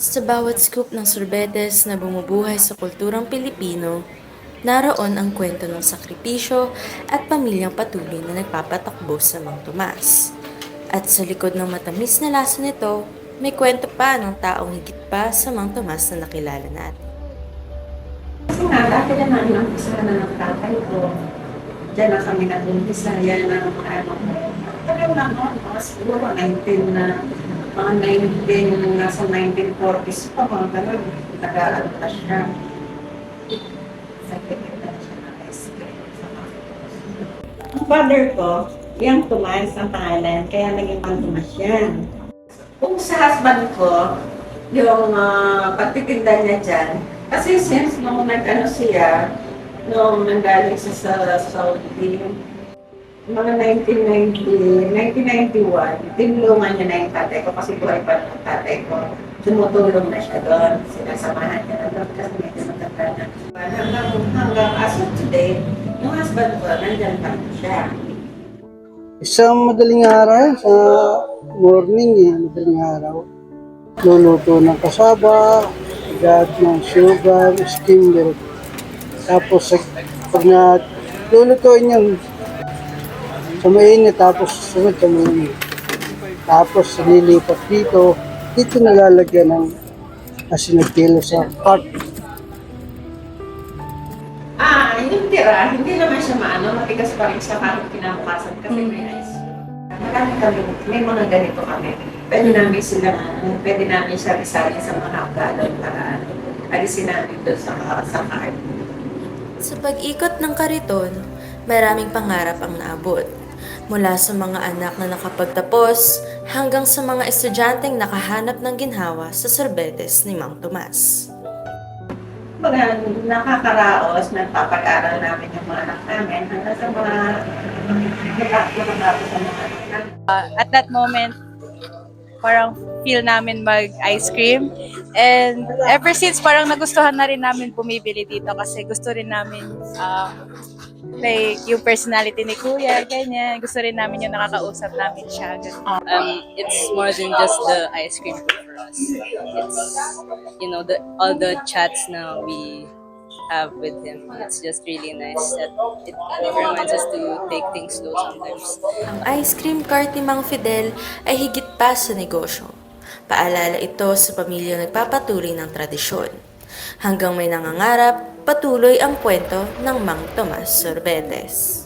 Sa bawat scoop ng sorbetes na bumubuhay sa kulturang Pilipino, naroon ang kwento ng sakripisyo at pamilyang patuloy na nagpapatakbo sa Mang Tomas. At sa likod ng matamis na lasa nito, may kwento pa ng taong higit pa sa Mang Tomas na nakilala natin. Kasi nga, dati naman ang umpisa na ng tatay ko. Diyan na kami nag-umpisa. Yan na tagal na noon, mga siguro 19 na, mga 19, nasa 1940s pa, mga ganun. Nag-aaral pa siya. Secretary siya ng SK. Ang father ko, yung Tomas ang pangalan, kaya naging Mang Tomas yan. Kung sa husband ko, yung pagtitinda niya dyan, kasi since nung nag-ano siya, nung nanggaling siya sa Saudi, mga 1991, tinulungan niya na yung tatay ko kasi buhay pa ng tatay ko. Tumutulong na siya doon. Sinasamahan niya na doon kasi medyo matanda na. Hanggang as of today, yung husband ko, nandyan pa rin siya. Isang madaling araw, sa morning madaling araw. Luluto ng kasaba, agad ng sugar, skim milk. Tapos pag na lulutuin yan, sa mainit, tapos sunod sa mainit. Tapos nilipat dito nalalagyan ng asin at kilo sa pot. Yung tira, hindi naman siya matigas pa rin siya kahit kinabukasan kasi may ice. Marami kami, may mga ganito kami. Pwede namin siya isali sa mga galon para alisin namin doon sa card. Sa pag-ikot ng kariton, maraming pangarap ang naabot. Mula sa mga anak na nakapagtapos hanggang sa mga estudyanteng nakahanap ng ginhawa sa sorbetes ni Mang Tomas. Kumbaga, nakakaraos, nagpapag-aral namin yung mga anak namin hanggang sa mga nakakapos sa mga anak namin. At that moment, parang feel namin mag-ice cream. And ever since, parang nagustuhan na rin namin bumibili dito kasi gusto rin namin like yung personality ni Kuya, ganyan. Gusto rin namin yung nakakausap namin siya. It's more than just the ice cream for us. It's, all the chats now we have with him. It's just really nice that it reminds us to take things slow sometimes. Ang ice cream cart ni Mang Fidel ay higit pa sa negosyo. Paalala ito sa pamilyang nagpapatuloy ng tradisyon. Hanggang may nangangarap, patuloy ang kwento ng Mang Tomas Sorbetes.